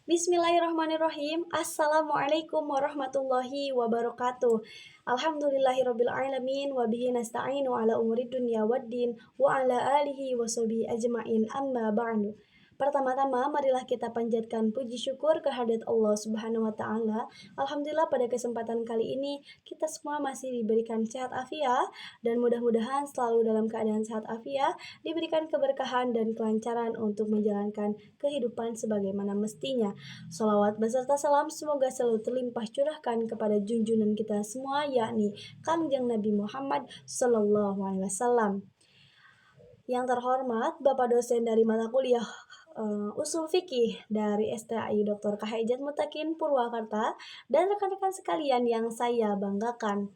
Bismillahirrahmanirrahim. Assalamualaikum warahmatullahi wabarakatuh. Alhamdulillahirabbil alamin wa bihi nasta'inu ala umuri dunya waddin wa ala alihi wa sahbihi ajmain. Amma ba'du. Pertama-tama marilah kita panjatkan puji syukur kehadirat Allah Subhanahu wa taala. Alhamdulillah pada kesempatan kali ini kita semua masih diberikan sehat afiat dan mudah-mudahan selalu dalam keadaan sehat afiat, diberikan keberkahan dan kelancaran untuk menjalankan kehidupan sebagaimana mestinya. Salawat beserta salam semoga selalu terlimpah curahkan kepada junjungan kita semua, yakni Kangjeng Nabi Muhammad Sallallahu Alaihi Wasallam. Yang terhormat Bapak dosen dari mata kuliah Usul Fikih dari STAI Dr. Kahijat Mutakin Purwakarta dan rekan-rekan sekalian yang saya banggakan.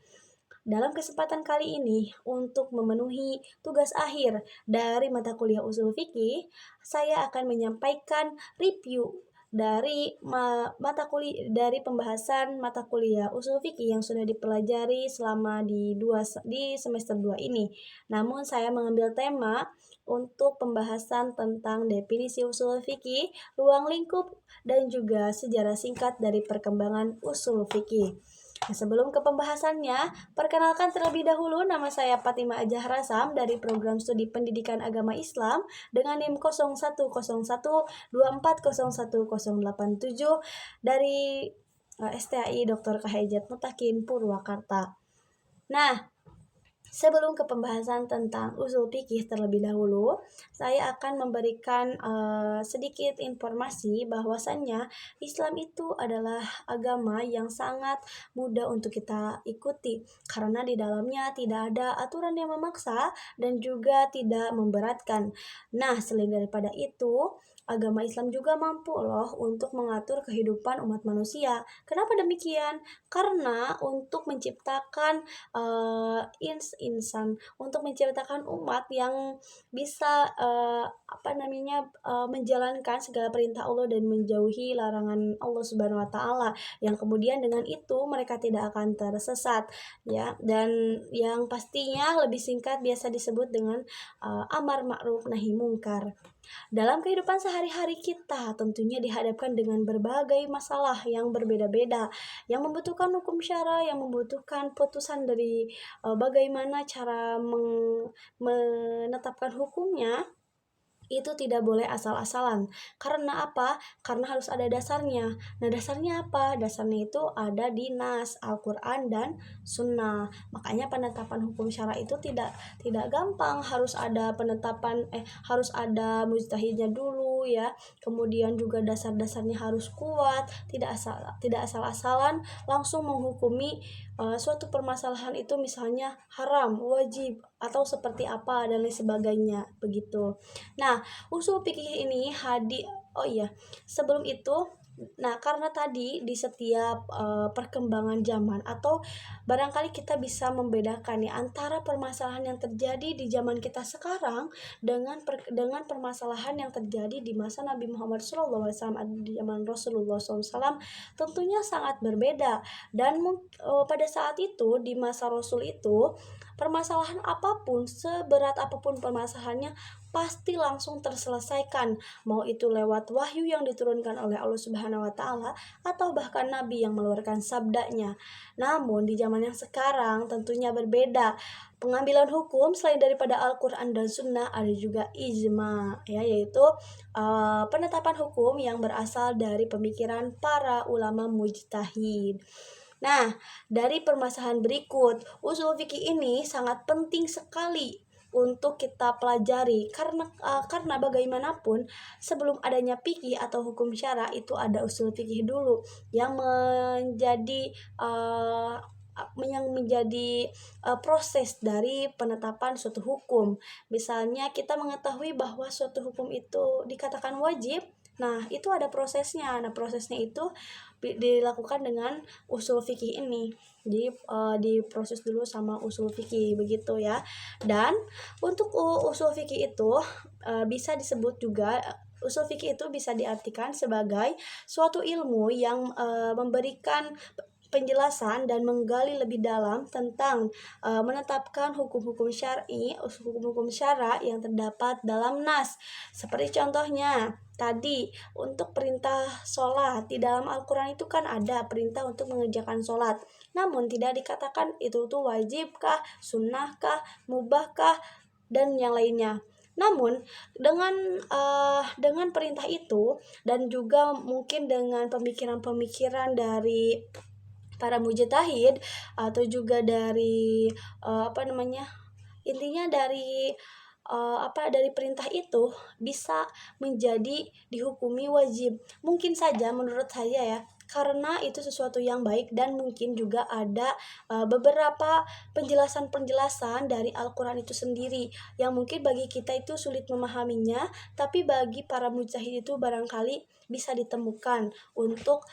Dalam kesempatan kali ini, untuk memenuhi tugas akhir dari mata kuliah Usul Fikih, saya akan menyampaikan review dari pembahasan mata kuliah Usul Fikih yang sudah dipelajari selama di semester 2 ini. Namun saya mengambil tema untuk pembahasan tentang definisi usul fikih, ruang lingkup, dan juga sejarah singkat dari perkembangan usul fikih. Nah, sebelum ke pembahasannya, perkenalkan terlebih dahulu, nama saya Fatimah Azahra Sam dari program studi pendidikan agama Islam dengan NIM 0101240187 dari STAI Dr. Kahijat Mutakin Purwakarta. Nah, sebelum ke pembahasan tentang usul fikih terlebih dahulu, saya akan memberikan sedikit informasi bahwasannya Islam itu adalah agama yang sangat mudah untuk kita ikuti karena di dalamnya tidak ada aturan yang memaksa dan juga tidak memberatkan. Nah, selain daripada itu, agama Islam juga mampu loh untuk mengatur kehidupan umat manusia. Kenapa demikian? Karena untuk menciptakan insan untuk menciptakan umat yang bisa menjalankan segala perintah Allah dan menjauhi larangan Allah Subhanahu wa taala, yang kemudian dengan itu mereka tidak akan tersesat ya, dan yang pastinya lebih singkat biasa disebut dengan amar ma'ruf nahi mungkar. Dalam kehidupan sehari-hari kita tentunya dihadapkan dengan berbagai masalah yang berbeda-beda, yang membutuhkan hukum syara, yang membutuhkan putusan dari bagaimana cara menetapkan hukumnya. Itu tidak boleh asal-asalan. Karena apa? Karena harus ada dasarnya. Nah, dasarnya apa? Dasarnya itu ada di Nas, Al-Quran, dan Sunnah. Makanya penetapan hukum syara itu tidak gampang. Harus ada harus ada mujtahidnya dulu ya. Kemudian juga dasar-dasarnya harus kuat. Tidak asal-asalan langsung menghukumi suatu permasalahan itu misalnya haram, wajib, atau seperti apa dan lain sebagainya begitu. Nah, usul fikih ini sebelum itu, nah karena tadi di setiap perkembangan zaman atau barangkali kita bisa membedakan ya antara permasalahan yang terjadi di zaman kita sekarang dengan permasalahan yang terjadi di masa Nabi Muhammad SAW, di zaman Rasulullah SAW, tentunya sangat berbeda. Dan pada saat itu di masa Rasul itu, permasalahan apapun, seberat apapun permasalahannya, pasti langsung terselesaikan, mau itu lewat wahyu yang diturunkan oleh Allah Subhanahu wa taala atau bahkan nabi yang mengeluarkan sabdanya. Namun di zaman yang sekarang tentunya berbeda. Pengambilan hukum selain daripada Al-Qur'an dan Sunnah ada juga ijma ya, yaitu penetapan hukum yang berasal dari pemikiran para ulama mujtahid. Nah, dari permasalahan berikut, usul fikih ini sangat penting sekali untuk kita pelajari karena bagaimanapun sebelum adanya fikih atau hukum syara itu ada usul fikih dulu yang menjadi proses dari penetapan suatu hukum. Misalnya kita mengetahui bahwa suatu hukum itu dikatakan wajib, nah itu ada prosesnya. Nah prosesnya itu dilakukan dengan usul fikih ini. Jadi diproses dulu sama usul fikih begitu ya. Dan untuk usul fikih itu bisa disebut juga, usul fikih itu bisa diartikan sebagai suatu ilmu yang memberikan penjelasan dan menggali lebih dalam tentang menetapkan hukum-hukum syar'i, hukum-hukum syara yang terdapat dalam nas. Seperti contohnya tadi untuk perintah sholat di dalam Al-Quran itu kan ada perintah untuk mengerjakan sholat. Namun tidak dikatakan itu tuh wajibkah, sunnahkah, mubahkah, dan yang lainnya. Namun dengan perintah itu dan juga mungkin dengan pemikiran-pemikiran dari para mujtahid atau juga dari intinya dari dari perintah itu bisa menjadi dihukumi wajib. Mungkin saja menurut saya ya, karena itu sesuatu yang baik dan mungkin juga ada beberapa penjelasan-penjelasan dari Al-Quran itu sendiri yang mungkin bagi kita itu sulit memahaminya, tapi bagi para mujtahid itu barangkali bisa ditemukan untuk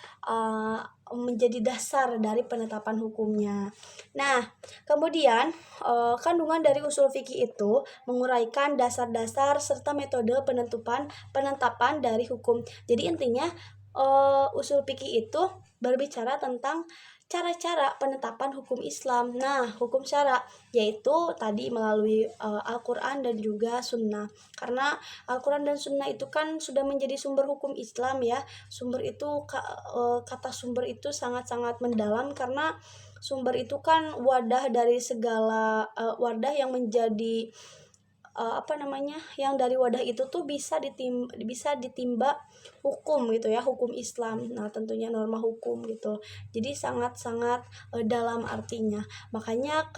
menjadi dasar dari penetapan hukumnya. Nah, kemudian kandungan dari usul fikih itu menguraikan dasar-dasar serta metode penetapan dari hukum. Jadi intinya usul fikih itu berbicara tentang cara-cara penetapan hukum Islam. Nah, hukum syara yaitu tadi melalui Al-Quran dan juga Sunnah. Karena Al-Quran dan Sunnah itu kan sudah menjadi sumber hukum Islam ya. Sumber itu kata sumber itu sangat-sangat mendalam karena sumber itu kan wadah dari segala wadah yang menjadi yang dari wadah itu tuh bisa ditimba hukum gitu ya, hukum Islam. Nah, tentunya norma hukum gitu. Jadi sangat-sangat dalam artinya. Makanya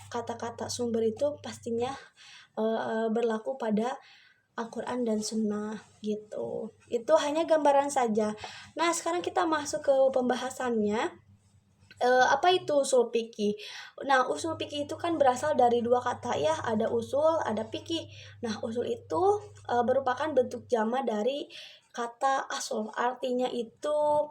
kata-kata sumber itu pastinya berlaku pada Al-Quran dan Sunnah gitu. Itu hanya gambaran saja. Nah, sekarang kita masuk ke pembahasannya. Apa itu usul fikih? Nah, usul fikih itu kan berasal dari dua kata ya, ada usul, ada fikih. Nah, usul itu merupakan bentuk jama dari kata asal. Artinya itu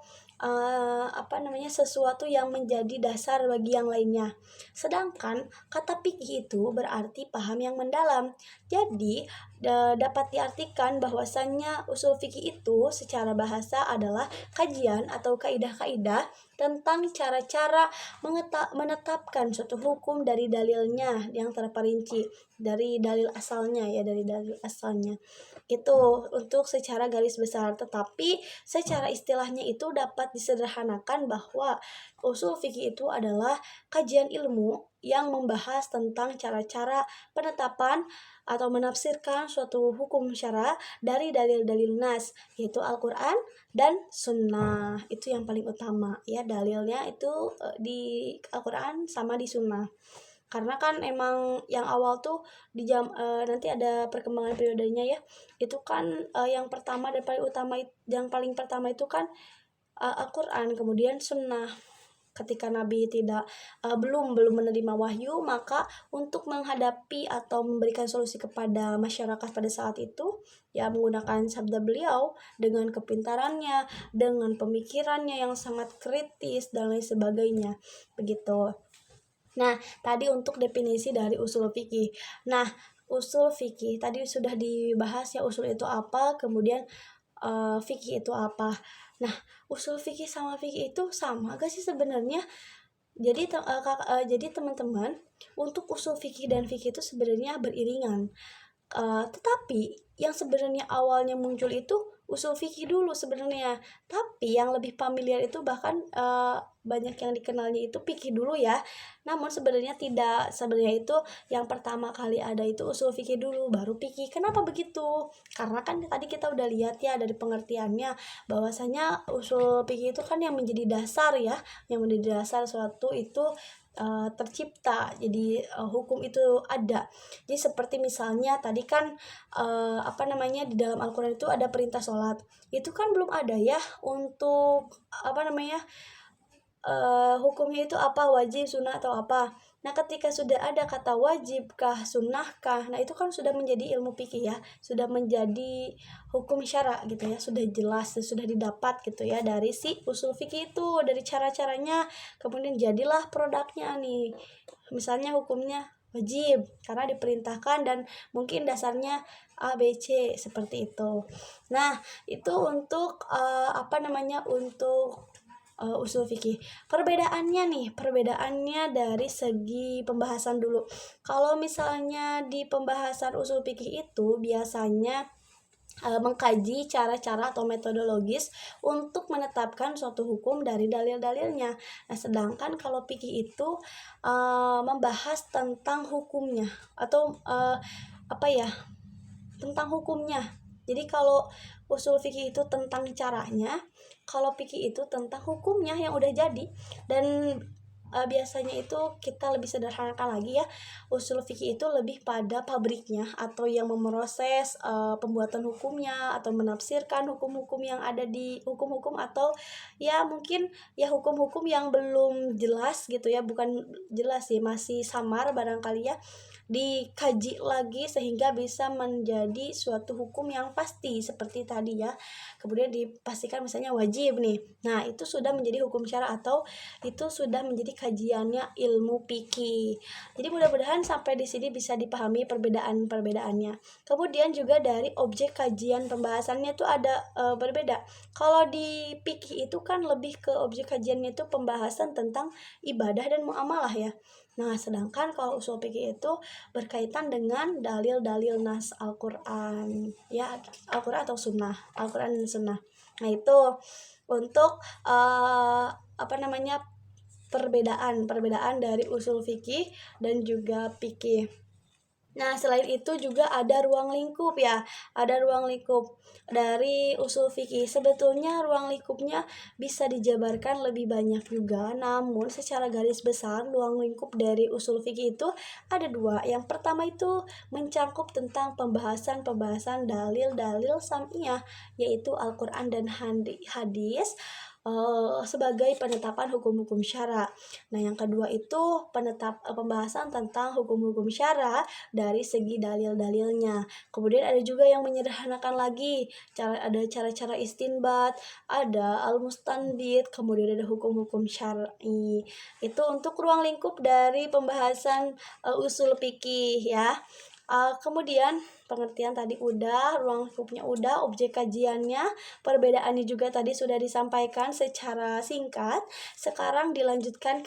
sesuatu yang menjadi dasar bagi yang lainnya. Sedangkan kata fikih itu berarti paham yang mendalam. Jadi, dapat diartikan bahwasannya usul fikih itu secara bahasa adalah kajian atau kaidah-kaidah tentang cara-cara menetapkan suatu hukum dari dalilnya yang terperinci, dari dalil asalnya itu untuk secara garis besar. Tetapi secara istilahnya itu dapat disederhanakan bahwa usul fikih itu adalah kajian ilmu yang membahas tentang cara-cara penetapan atau menafsirkan suatu hukum syara dari dalil-dalil nas, yaitu Al-Quran dan Sunnah. Itu yang paling utama ya, dalilnya itu di Al-Quran sama di Sunnah. Karena kan emang yang awal tuh nanti ada perkembangan periodenya ya. Itu kan yang pertama dan paling pertama itu kan Al-Quran, kemudian Sunnah. Ketika Nabi belum menerima wahyu, maka untuk menghadapi atau memberikan solusi kepada masyarakat pada saat itu ya menggunakan sabda beliau dengan kepintarannya, dengan pemikirannya yang sangat kritis dan lain sebagainya begitu. Nah, tadi untuk definisi dari usul fikih. Nah, usul fikih tadi sudah dibahas ya, usul itu apa, kemudian fikih itu apa. Nah, usul fikih sama fikih itu sama gak sih sebenarnya? Jadi teman-teman, untuk usul fikih dan fikih itu sebenarnya beriringan. Tetapi yang sebenarnya awalnya muncul itu usul fikih dulu sebenarnya. Tapi yang lebih familiar itu bahkan banyak yang dikenalnya itu fikih dulu ya. Namun sebenarnya tidak. Sebenarnya itu yang pertama kali ada itu usul fikih dulu, baru fikih. Kenapa begitu? Karena kan tadi kita udah lihat ya dari pengertiannya bahwasanya usul fikih itu kan yang menjadi dasar ya, yang menjadi dasar suatu itu tercipta. Jadi hukum itu ada. Jadi seperti misalnya tadi kan di dalam Al-Quran itu ada perintah sholat. Itu kan belum ada ya untuk hukumnya itu apa, wajib, sunnah atau apa. Nah, ketika sudah ada kata wajibkah, sunnahkah, nah itu kan sudah menjadi ilmu fikih ya, sudah menjadi hukum syara gitu ya, sudah jelas, sudah didapat gitu ya dari si usul fikih itu, dari cara-caranya, kemudian jadilah produknya nih. Misalnya hukumnya wajib karena diperintahkan dan mungkin dasarnya A, B, C seperti itu. Nah, itu untuk untuk usul fikih. Perbedaannya dari segi pembahasan dulu. Kalau misalnya di pembahasan usul fikih itu biasanya mengkaji cara-cara atau metodologis untuk menetapkan suatu hukum dari dalil-dalilnya. Nah, sedangkan kalau fikih itu membahas tentang hukumnya atau tentang hukumnya. Jadi kalau usul fikih itu tentang caranya, kalau fikih itu tentang hukumnya yang udah jadi. Dan biasanya itu kita lebih sederhanakan lagi ya, usul fikih itu lebih pada pabriknya atau yang memproses pembuatan hukumnya atau menafsirkan hukum-hukum yang ada di hukum-hukum, atau ya mungkin ya hukum-hukum yang belum jelas gitu ya, bukan jelas sih, masih samar barangkali ya, dikaji lagi sehingga bisa menjadi suatu hukum yang pasti seperti tadi ya. Kemudian dipastikan misalnya wajib nih. Nah, itu sudah menjadi hukum syara atau itu sudah menjadi kajiannya ilmu fikih. Jadi mudah-mudahan sampai di sini bisa dipahami perbedaan-perbedaannya. Kemudian juga dari objek kajian pembahasannya itu ada berbeda. Kalau di fikih itu kan lebih ke objek kajiannya itu pembahasan tentang ibadah dan muamalah ya. Nah, sedangkan kalau usul fikih itu berkaitan dengan dalil-dalil nas Al-Qur'an, ya Al-Qur'an atau sunnah, Al-Qur'an dan sunnah. Nah, itu untuk perbedaan dari usul fikih dan juga fikih. Nah, selain itu juga ada ruang lingkup ya. Ada ruang lingkup dari usul fikih. Sebetulnya ruang lingkupnya bisa dijabarkan lebih banyak juga, namun secara garis besar ruang lingkup dari usul fikih itu ada dua. Yang pertama itu mencakup tentang pembahasan dalil-dalil sam'iyah, yaitu Al-Qur'an dan hadis sebagai penetapan hukum-hukum syara. Nah, yang kedua itu pembahasan tentang hukum-hukum syara dari segi dalil-dalilnya. Kemudian ada juga yang menyederhanakan lagi, ada cara-cara istinbat, ada al-mustanbit, kemudian ada hukum-hukum syar'i. Itu untuk ruang lingkup dari pembahasan usul fikih ya. Kemudian pengertian tadi udah, ruang lingkupnya udah, objek kajiannya, perbedaannya juga tadi sudah disampaikan secara singkat. Sekarang dilanjutkan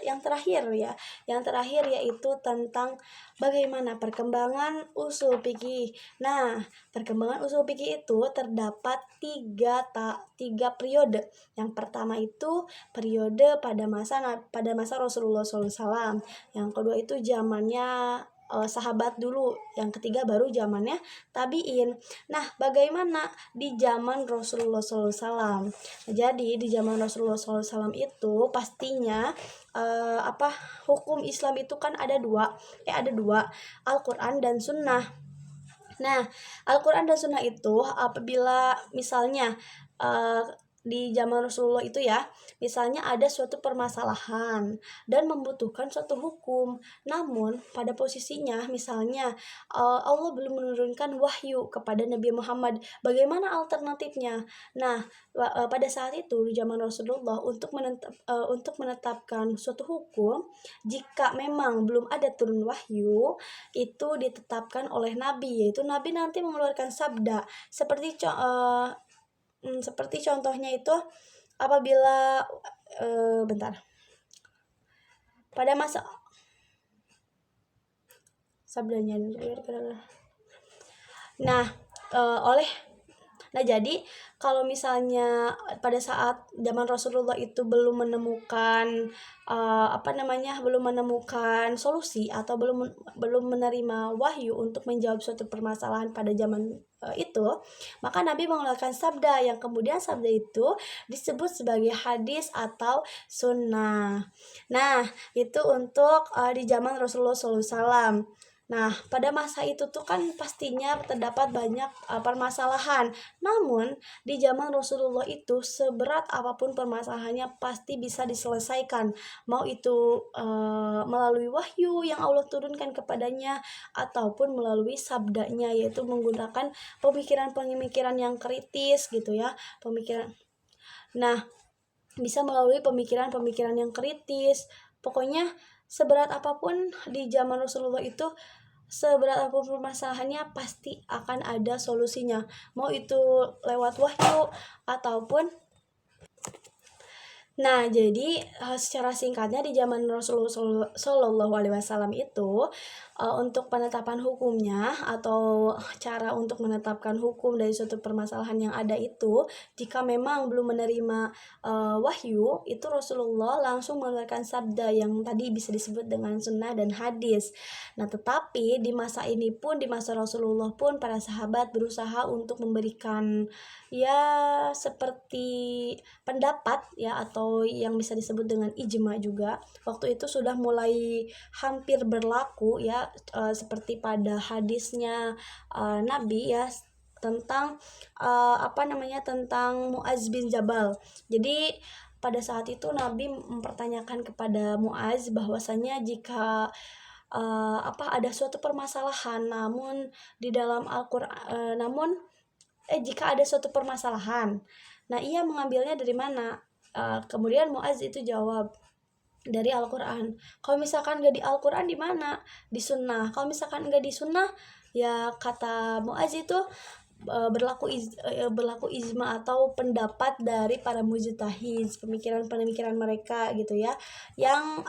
yang terakhir ya. Yang terakhir yaitu tentang bagaimana perkembangan usul fikih. Nah, perkembangan usul fikih itu terdapat tiga periode. Yang pertama itu periode pada masa Rasulullah SAW. Yang kedua itu zamannya sahabat dulu, yang ketiga baru zamannya tabiin. Nah, bagaimana di zaman Rasulullah SAW? Jadi di zaman Rasulullah SAW itu pastinya hukum Islam itu kan ada dua, Al-Quran dan Sunnah. Nah, Al-Quran dan Sunnah itu apabila misalnya di zaman Rasulullah itu ya, misalnya ada suatu permasalahan dan membutuhkan suatu hukum, namun pada posisinya misalnya Allah belum menurunkan wahyu kepada Nabi Muhammad, bagaimana alternatifnya? Nah, pada saat itu di zaman Rasulullah untuk menetapkan suatu hukum, jika memang belum ada turun wahyu, itu ditetapkan oleh Nabi, yaitu Nabi nanti mengeluarkan sabda seperti contohnya itu apabila pada masa sabdanya jadi kalau misalnya pada saat zaman Rasulullah itu belum menemukan solusi atau belum menerima wahyu untuk menjawab suatu permasalahan pada zaman itu, maka Nabi mengeluarkan sabda yang kemudian sabda itu disebut sebagai hadis atau sunnah. Nah, itu untuk di zaman Rasulullah SAW. Nah, pada masa itu tuh kan pastinya terdapat banyak permasalahan. Namun, di zaman Rasulullah itu seberat apapun permasalahannya pasti bisa diselesaikan. Mau itu melalui wahyu yang Allah turunkan kepadanya ataupun melalui sabdanya, yaitu menggunakan pemikiran-pemikiran yang kritis gitu ya. Nah, bisa melalui pemikiran-pemikiran yang kritis. Pokoknya seberat apapun di zaman Rasulullah itu, seberat apapun permasalahannya pasti akan ada solusinya. Mau itu lewat wahyu ataupun Nah, jadi, secara singkatnya di zaman Rasulullah Shallallahu Alaihi Wasallam itu, untuk penetapan hukumnya atau cara untuk menetapkan hukum dari suatu permasalahan yang ada itu, jika memang belum menerima, wahyu, itu Rasulullah langsung mengeluarkan sabda yang tadi bisa disebut dengan sunnah dan hadis. Nah, tetapi di masa ini pun, di masa Rasulullah pun, para sahabat berusaha untuk memberikan, ya seperti pendapat ya, atau yang bisa disebut dengan ijma juga. Waktu itu sudah mulai hampir berlaku ya, seperti pada hadisnya Nabi ya, tentang tentang Muaz bin Jabal. Jadi pada saat itu Nabi mempertanyakan kepada Muaz bahwasanya jika ada suatu permasalahan, namun di dalam Al-Qur'an, jika ada suatu permasalahan, nah ia mengambilnya dari mana? Kemudian Muaz itu jawab, dari Al-Quran. Kalau misalkan nggak di Al-Quran, di mana? Di Sunnah. Kalau misalkan nggak di Sunnah, ya kata Muaz itu berlaku ijma atau pendapat dari para mujtahid, pemikiran-pemikiran mereka gitu ya, yang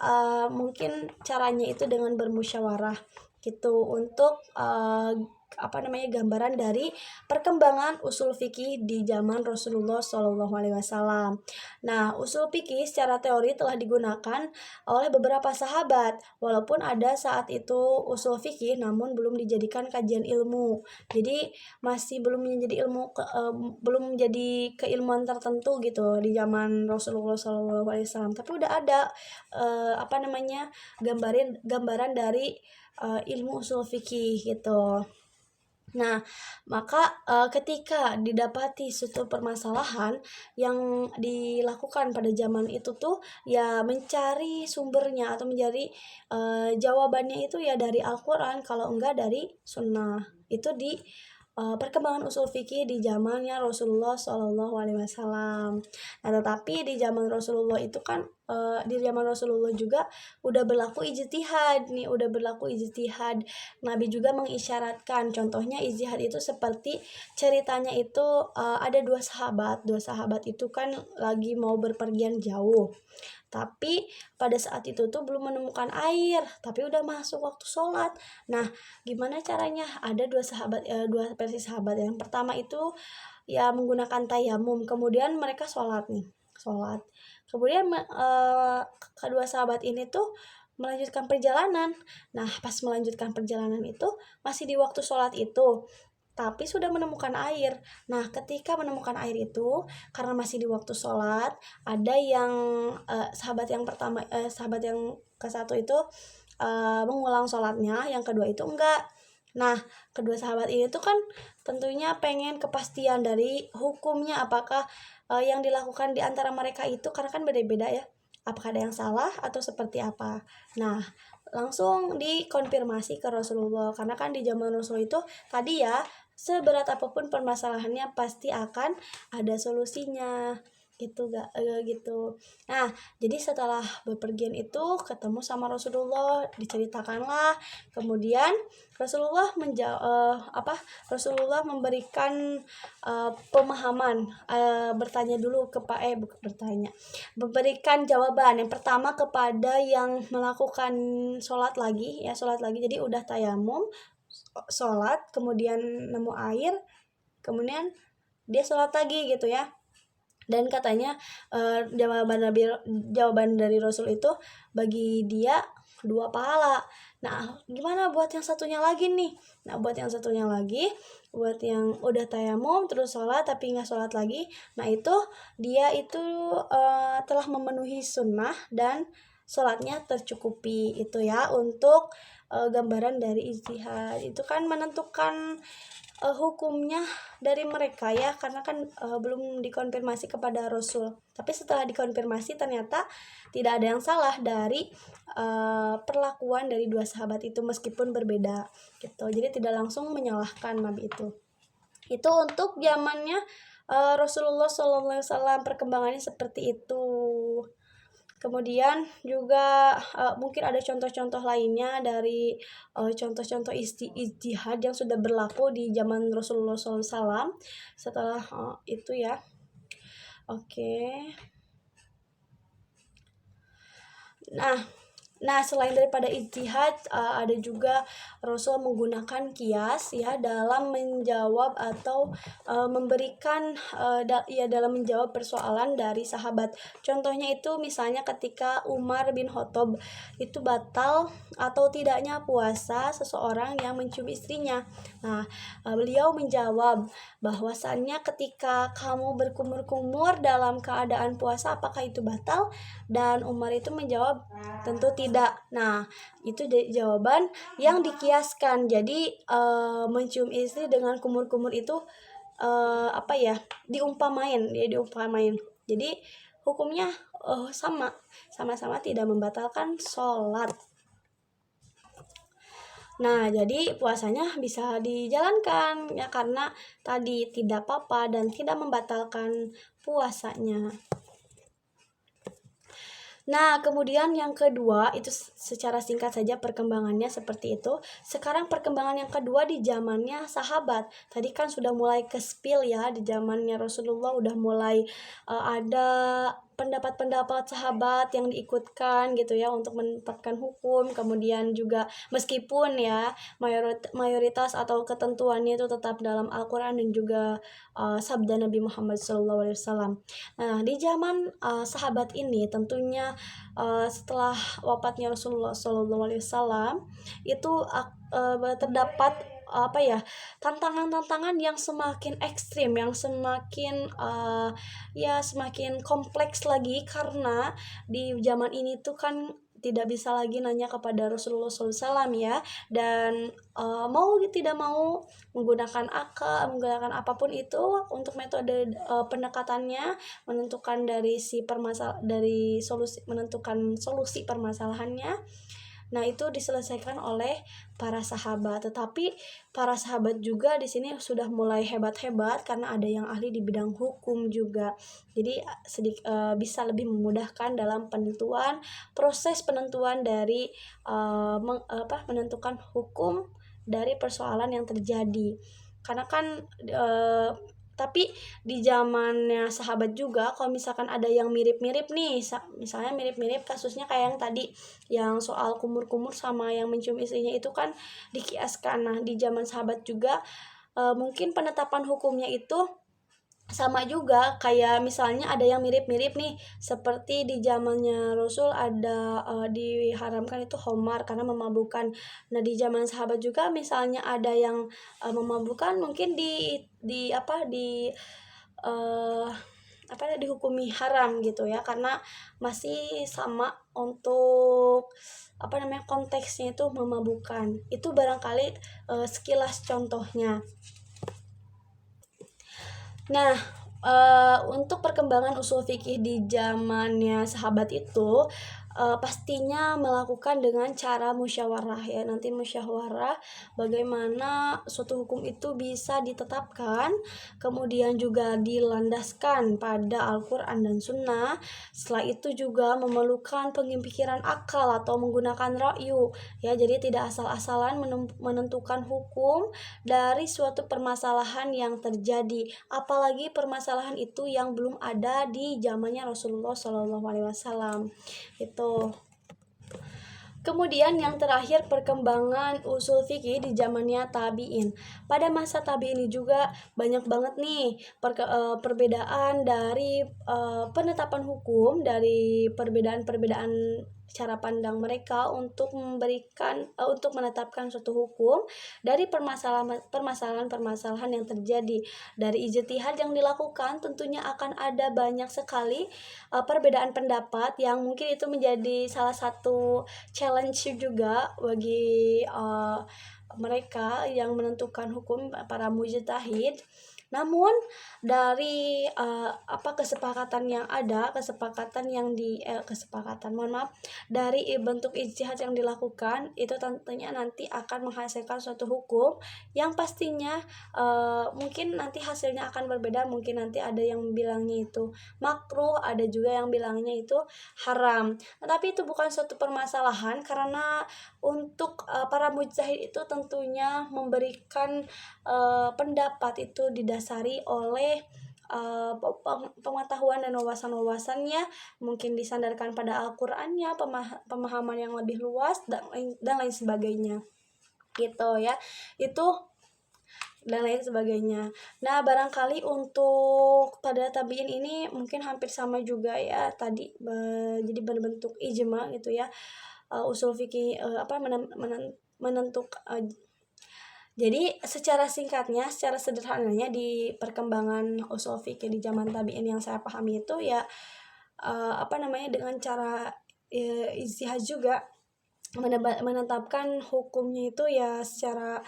mungkin caranya itu dengan bermusyawarah gitu, untuk gambaran dari perkembangan usul fikih di zaman Rasulullah Shallallahu Alaihi Wasallam. Nah, usul fikih secara teori telah digunakan oleh beberapa sahabat, walaupun ada saat itu usul fikih namun belum dijadikan kajian ilmu. Jadi masih belum menjadi keilmuan tertentu gitu di zaman Rasulullah SAW. Tapi udah ada gambaran dari ilmu usul fikih gitu. Nah, maka ketika didapati suatu permasalahan, yang dilakukan pada zaman itu tuh ya mencari sumbernya atau mencari jawabannya itu ya dari Al-Qur'an, kalau enggak dari sunnah. Itu di perkembangan usul fikih di zamannya Rasulullah Shallallahu Alaihi Wasallam. Nah, tetapi di zaman Rasulullah itu kan, di zaman Rasulullah juga udah berlaku ijtihad. Nabi juga mengisyaratkan, contohnya ijtihad itu seperti ceritanya itu, ada dua sahabat itu kan lagi mau berpergian jauh, tapi pada saat itu tuh belum menemukan air, tapi udah masuk waktu sholat. Nah, gimana caranya? Ada dua versi sahabat. Yang pertama itu ya menggunakan tayamum, kemudian mereka sholat. Kemudian kedua sahabat ini tuh melanjutkan perjalanan. Nah, pas melanjutkan perjalanan itu masih di waktu sholat itu, tapi sudah menemukan air. Nah, ketika menemukan air itu, karena masih di waktu sholat, ada yang sahabat yang ke satu itu mengulang sholatnya, yang kedua itu enggak. Nah, kedua sahabat ini tuh kan tentunya pengen kepastian dari hukumnya, apakah yang dilakukan di antara mereka itu, karena kan beda-beda ya, apakah ada yang salah atau seperti apa. Nah, langsung dikonfirmasi ke Rasulullah, karena kan di zaman Rasul itu tadi ya, seberat apapun permasalahannya pasti akan ada solusinya gitu. Nah, jadi setelah bepergian itu ketemu sama Rasulullah, diceritakanlah, kemudian Rasulullah Rasulullah memberikan pemahaman, bertanya dulu memberikan jawaban yang pertama kepada yang melakukan sholat lagi. Jadi udah tayamum, sholat, kemudian nemu air, kemudian dia sholat lagi gitu ya. Dan katanya jawaban dari Rasul itu bagi dia 2 pahala. Nah, gimana buat yang satunya lagi nih? Nah, buat yang satunya lagi, buat yang udah tayamum terus sholat tapi nggak sholat lagi, nah itu dia itu telah memenuhi sunnah dan sholatnya tercukupi. Itu ya untuk gambaran dari ijtihad. Itu kan menentukan hukumnya dari mereka ya, karena kan belum dikonfirmasi kepada Rasul. Tapi setelah dikonfirmasi ternyata tidak ada yang salah dari perlakuan dari dua sahabat itu meskipun berbeda gitu. Jadi tidak langsung menyalahkan Nabi itu. Itu untuk zamannya Rasulullah SAW, perkembangannya seperti itu. Kemudian juga mungkin ada contoh-contoh lainnya dari contoh-contoh ijtihad yang sudah berlaku di zaman Rasulullah SAW setelah itu ya. Oke. Nah, selain daripada ijtihad, ada juga Rasul menggunakan kias ya dalam menjawab atau memberikan dalam menjawab persoalan dari sahabat. Contohnya itu misalnya ketika Umar bin Khattab itu batal atau tidaknya puasa seseorang yang mencium istrinya. Nah, beliau menjawab bahwasannya ketika kamu berkumur-kumur dalam keadaan puasa apakah itu batal? Dan Umar itu menjawab tentu tidak. Nah, itu jawaban yang dikiaskan. Jadi mencium istri dengan kumur-kumur itu diumpamain. Jadi hukumnya sama-sama tidak membatalkan sholat. Nah, jadi puasanya bisa dijalankan ya karena tadi tidak apa-apa dan tidak membatalkan puasanya. Nah, kemudian yang kedua itu secara singkat saja perkembangannya seperti itu. Sekarang perkembangan yang kedua di zamannya sahabat. Tadi kan sudah mulai ke spill ya, di zamannya Rasulullah udah mulai ada pendapat-pendapat sahabat yang diikutkan gitu ya untuk menetapkan hukum. Kemudian juga meskipun ya mayoritas atau ketentuannya itu tetap dalam Al-Qur'an dan juga sabda Nabi Muhammad SAW. Nah, di zaman sahabat ini tentunya setelah wafatnya Rasulullah SAW itu terdapat tantangan-tantangan yang semakin ekstrim, yang semakin semakin kompleks lagi karena di zaman ini tuh kan tidak bisa lagi nanya kepada Rasulullah SAW ya, dan mau tidak mau menggunakan akal, menggunakan apapun itu untuk metode pendekatannya menentukan menentukan solusi permasalahannya. Nah, itu diselesaikan oleh para sahabat. Tetapi para sahabat juga di sini sudah mulai hebat-hebat karena ada yang ahli di bidang hukum juga. Jadi bisa lebih memudahkan dalam proses penentuan dari menentukan hukum dari persoalan yang terjadi. Karena kan tapi di zamannya sahabat juga kalau misalkan ada yang mirip-mirip nih, misalnya mirip-mirip kasusnya kayak yang tadi yang soal kumur-kumur sama yang mencium istrinya itu kan dikiaskan. Nah, di zaman sahabat juga mungkin penetapan hukumnya itu sama juga kayak misalnya ada yang mirip-mirip nih seperti di zamannya Rasul ada diharamkan itu khamar karena memabukkan. Nah, di zaman sahabat juga misalnya ada yang memabukkan mungkin dihukumi haram gitu ya karena masih sama untuk konteksnya itu memabukkan. Itu barangkali sekilas contohnya. Nah, untuk perkembangan usul fikih di zamannya sahabat itu pastinya melakukan dengan cara musyawarah ya. Nanti musyawarah bagaimana suatu hukum itu bisa ditetapkan, kemudian juga dilandaskan pada Al-Qur'an dan Sunnah. Setelah itu juga memerlukan pemikiran akal atau menggunakan ra'yu ya. Jadi tidak asal-asalan menentukan hukum dari suatu permasalahan yang terjadi, apalagi permasalahan itu yang belum ada di zamannya Rasulullah SAW. Itu. Kemudian yang terakhir perkembangan usul fikih di zamannya tabi'in. Pada masa tabi'in juga banyak banget nih perbedaan dari penetapan hukum, dari perbedaan-perbedaan cara pandang mereka untuk menetapkan suatu hukum dari permasalahan-permasalahan yang terjadi. Dari ijtihad yang dilakukan tentunya akan ada banyak sekali perbedaan pendapat yang mungkin itu menjadi salah satu challenge juga bagi mereka yang menentukan hukum, para mujtahid. Namun dari kesepakatan yang ada, dari bentuk ijtihad yang dilakukan itu tentunya nanti akan menghasilkan suatu hukum yang pastinya mungkin nanti hasilnya akan berbeda. Mungkin nanti ada yang bilangnya itu makruh, ada juga yang bilangnya itu haram. Tetapi itu bukan suatu permasalahan karena untuk para mujtahid itu tentunya memberikan pendapat itu didasari oleh pengetahuan dan wawasan-wawasannya, mungkin disandarkan pada Al-Qur'annya, pemahaman yang lebih luas dan lain sebagainya. Gitu ya. Itu dan lain sebagainya. Nah, barangkali untuk pada tabiin ini mungkin hampir sama juga ya tadi, jadi berbentuk ijma gitu ya. Usul fikih jadi secara singkatnya, secara sederhananya di perkembangan usul fikih di zaman tabiin yang saya pahami itu ya dengan cara ijtihad juga menetapkan hukumnya itu ya secara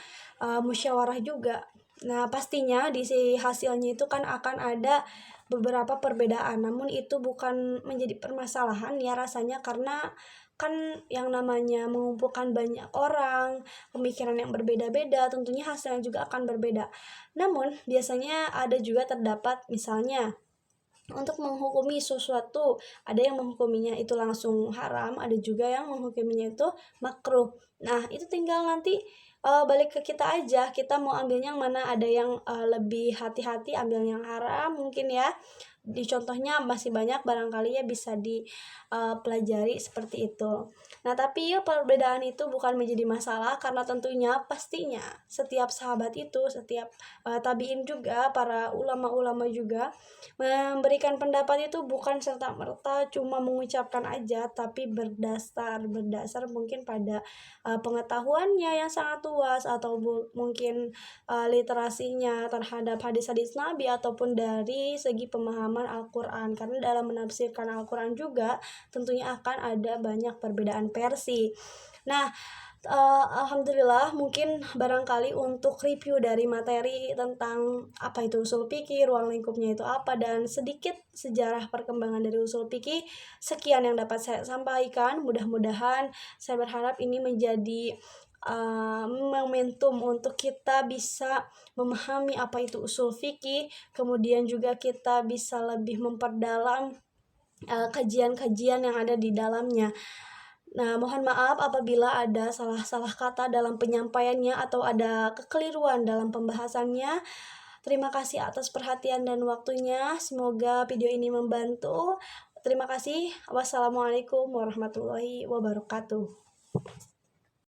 musyawarah juga. Nah, pastinya di hasilnya itu kan akan ada beberapa perbedaan, namun itu bukan menjadi permasalahan ya rasanya, karena kan yang namanya mengumpulkan banyak orang, pemikiran yang berbeda-beda, tentunya hasilnya juga akan berbeda. Namun, biasanya ada juga terdapat misalnya untuk menghukumi sesuatu, ada yang menghukuminya itu langsung haram, ada juga yang menghukuminya itu makruh. Nah, itu tinggal nanti balik ke kita aja, kita mau ambil yang mana. Ada yang lebih hati-hati ambil yang haram mungkin ya. Di contohnya masih banyak, barangkali ya bisa dipelajari seperti itu. Nah, tapi ya perbedaan itu bukan menjadi masalah, karena tentunya pastinya setiap sahabat itu, setiap tabiin juga, para ulama-ulama juga memberikan pendapat itu bukan serta-merta cuma mengucapkan aja, tapi berdasar mungkin pada pengetahuannya yang sangat luas, atau mungkin literasinya terhadap hadis-hadis Nabi, ataupun dari segi pemahaman Al-Qur'an. Karena dalam menafsirkan Al-Qur'an juga tentunya akan ada banyak perbedaan versi. Nah, alhamdulillah mungkin barangkali untuk review dari materi tentang apa itu usul fikih, ruang lingkupnya itu apa, dan sedikit sejarah perkembangan dari usul fikih, sekian yang dapat saya sampaikan. Mudah-mudahan saya berharap ini menjadi momentum untuk kita bisa memahami apa itu usul fikih, kemudian juga kita bisa lebih memperdalam kajian-kajian yang ada di dalamnya. Nah, mohon maaf apabila ada salah-salah kata dalam penyampaiannya atau ada kekeliruan dalam pembahasannya. Terima kasih atas perhatian dan waktunya. Semoga video ini membantu. Terima kasih. Wassalamualaikum warahmatullahi wabarakatuh.